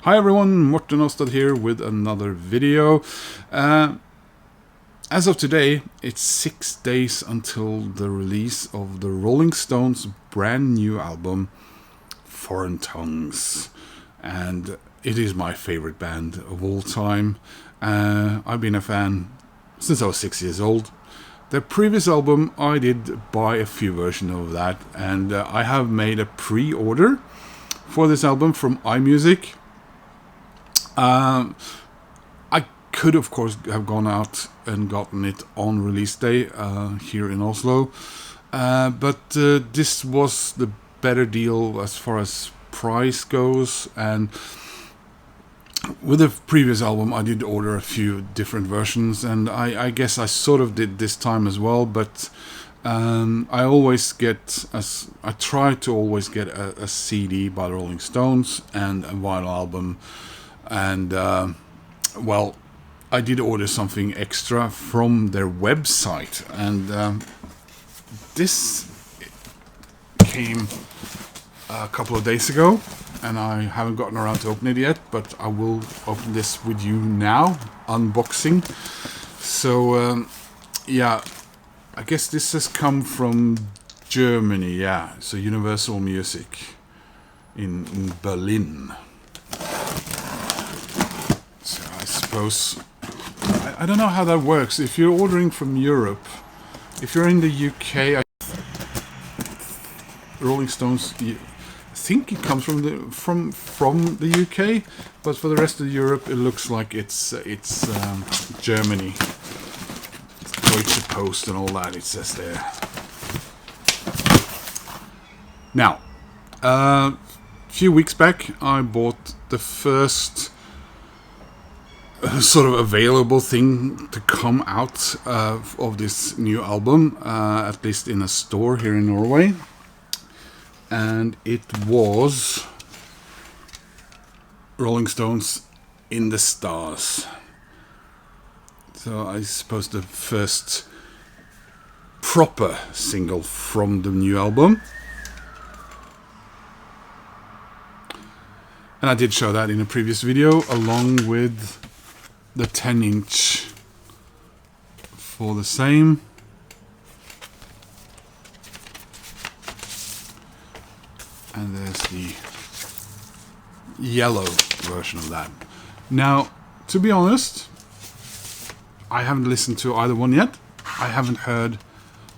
Hi everyone, Morten Aastad here with another video. As of today, it's 6 days until the release of the Rolling Stones' brand new album, Foreign Tongues. And it is my favorite band of all time. I've been a fan since I was 6 years old. The previous album, I did buy a few versions of that, and I have made a pre-order for this album from iMusic. I could, of course, have gone out and gotten it on release day here in Oslo, but this was the better deal as far as price goes. And with the previous album, I did order a few different versions, and I guess I sort of did this time as well. But I try to always get a CD by the Rolling Stones and a vinyl album. And, well, I did order something extra from their website. And this came a couple of days ago. And I haven't gotten around to open it yet. But I will open this with you now. Unboxing. So, yeah. I guess this has come from Germany. Yeah. So Universal Music in Berlin. I don't know how that works. If you're ordering from Europe, if you're in the UK, Rolling Stones, I think it comes from the UK, but for the rest of Europe, it looks like it's Germany. Deutsche Post and all that, it says there. Now, a few weeks back, I bought the first sort of available thing to come out of this new album, at least in a store here in Norway. And it was Rolling Stones In the Stars. So I suppose the first proper single from the new album. And I did show that in a previous video, along with the 10-inch for the same. And there's the yellow version of that. Now, to be honest, I haven't listened to either one yet. I haven't heard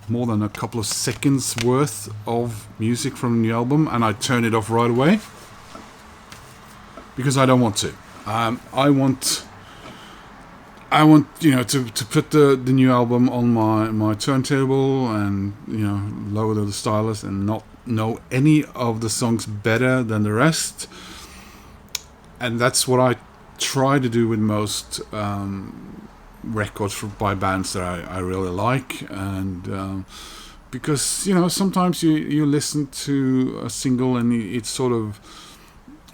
more than a couple of seconds worth of music from the new album, and I turn it off right away because I don't want to. I want to put the new album on my turntable and lower the stylus and not know any of the songs better than the rest. And that's what I try to do with most records by bands that I really like. And because sometimes you listen to a single and it's sort of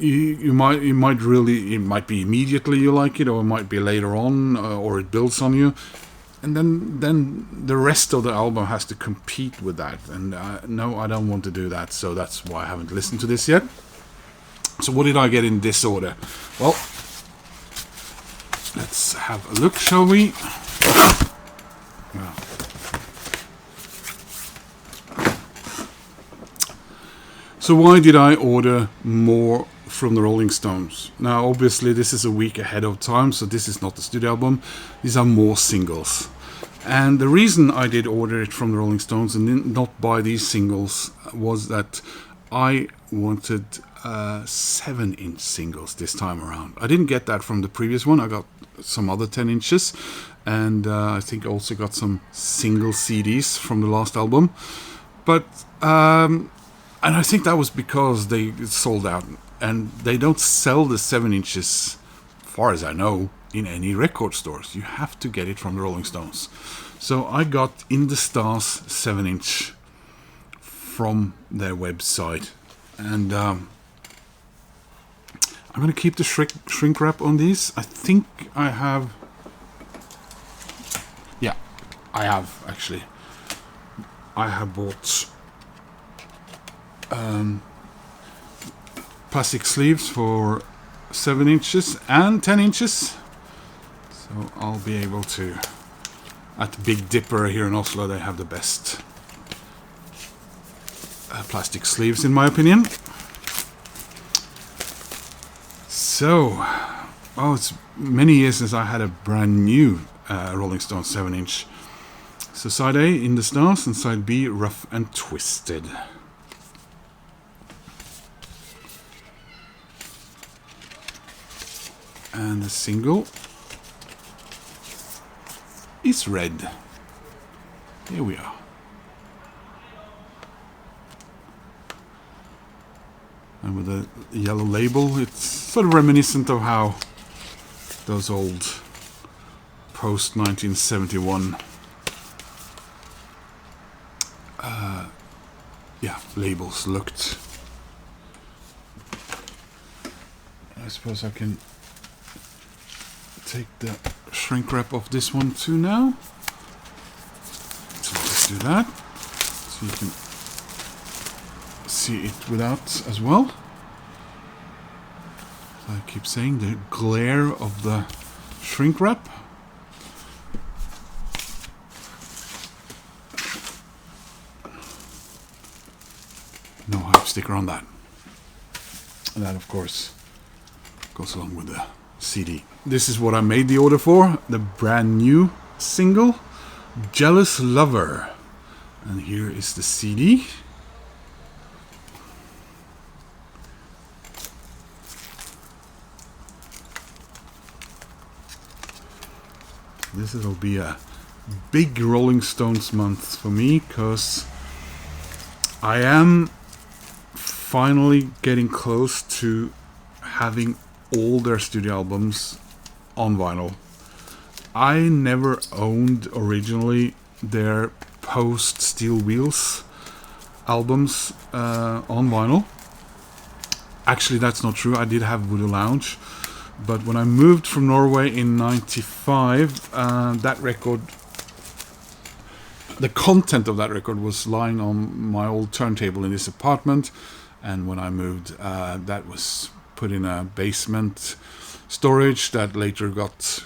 it might be immediately you like it, or it might be later on, or it builds on you, and then the rest of the album has to compete with that. And no, I don't want to do that. So that's why I haven't listened to this yet. So what did I get in this order? Well, let's have a look, shall we? Yeah. So why did I order more from the Rolling Stones? Now, obviously, this is a week ahead of time, so this is not the studio album. These are more singles. And the reason I did order it from the Rolling Stones and not buy these singles was that I wanted 7-inch singles this time around. I didn't get that from the previous one. I got some other 10 inches, and I think I also got some single CDs from the last album. But and I think that was because they sold out, and they don't sell the 7 inches, far as I know, in any record stores. You have to get it from the Rolling Stones. So I got In the Stars 7-inch from their website. And I'm going to keep the shrink wrap on these. I think I have... Yeah, I have, actually. I have bought plastic sleeves for 7 inches and 10 inches. So I'll be able to, at Big Dipper here in Oslo, they have the best plastic sleeves in my opinion. So, oh, it's many years since I had a brand new Rolling Stone 7 inch. So side A, In the Stars, and side B, Rough and Twisted. And the single is Red. Here we are. And with a yellow label, it's sort of reminiscent of how those old post 1971 labels looked. I suppose I can take the shrink wrap off this one too now. So let's do that, so you can see it without as well. I keep saying the glare of the shrink wrap. No hype sticker on that. And that of course goes along with the CD. This is what I made the order for, the brand new single, Jealous Lover. And here is the CD. This will be a big Rolling Stones month for me, because I am finally getting close to having all their studio albums on vinyl. I never owned originally their post Steel Wheels albums on vinyl. Actually, that's not true. I did have Voodoo Lounge, but when I moved from Norway in '95, that record, the content of that record was lying on my old turntable in this apartment, and when I moved, that was put in a basement storage that later got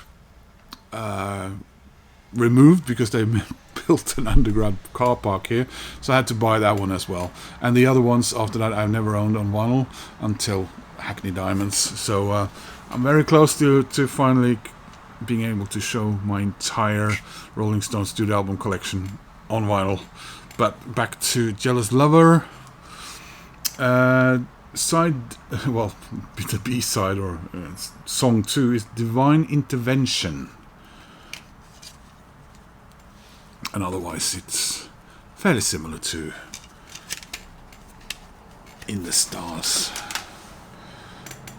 removed because they built an underground car park here, so I had to buy that one as well. And the other ones after that I've never owned on vinyl until Hackney Diamonds. So I'm very close to finally being able to show my entire Rolling Stones studio album collection on vinyl. But back to Jealous Lover. The B-side or song 2 is Divine Intervention. And otherwise it's fairly similar to In the Stars.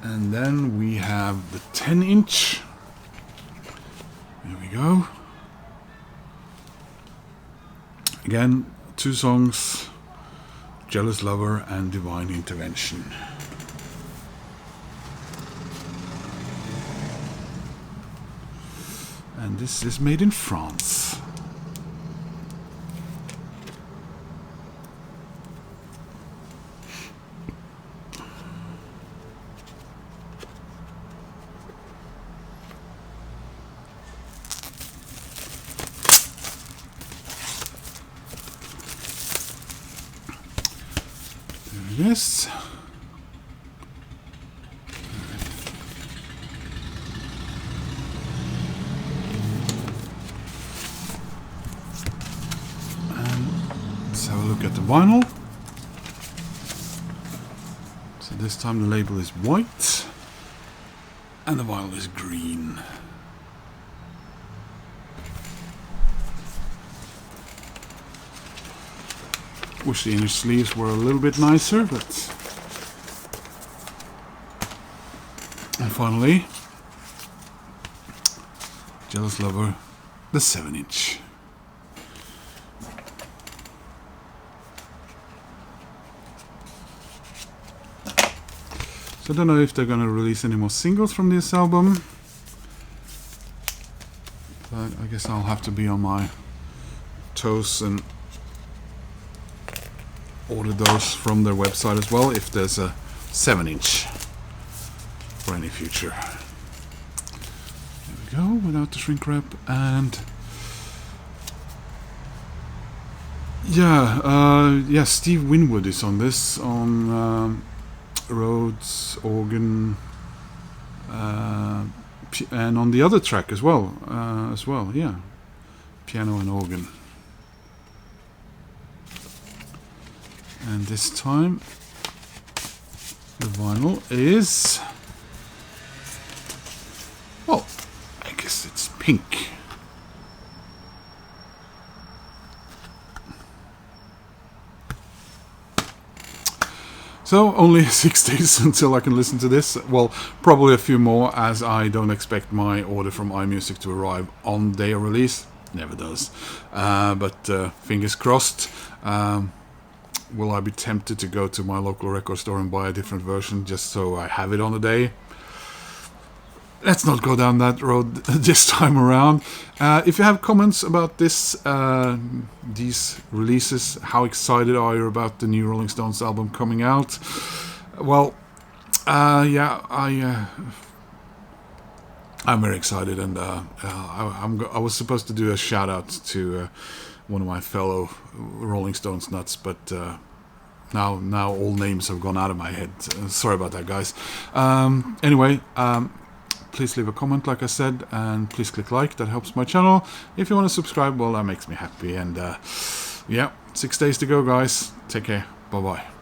And then we have the 10 inch. There we go. Again, 2 songs, Jealous Lover and Divine Intervention. And this is made in France. There it is. Let's have a look at the vinyl. So this time the label is white and the vinyl is green. Wish the inner sleeves were a little bit nicer, but... And finally, Jealous Lover, the 7 inch. So I don't know if they're gonna release any more singles from this album, but I guess I'll have to be on my toes and order those from their website as well if there's a 7 inch. for any future. There we go, without the shrink wrap. And yeah, Steve Winwood is on this, on Rhodes, organ, and on the other track as well, yeah, piano and organ. And this time the vinyl is, well, I guess it's pink. So only 6 days until I can listen to this. Well, probably a few more, as I don't expect my order from iMusic to arrive on day of release. Never does. But fingers crossed. Will I be tempted to go to my local record store and buy a different version just so I have it on the day? Let's not go down that road this time around. If you have comments about this, these releases, how excited are you about the new Rolling Stones album coming out? Well, yeah, I'm very excited, and I was supposed to do a shout out to one of my fellow Rolling Stones nuts, but now all names have gone out of my head. Sorry about that, guys. Anyway, please leave a comment, like I said, and please click like. That helps my channel. If you want to subscribe, well, that makes me happy. And yeah, 6 days to go, guys. Take care. Bye bye.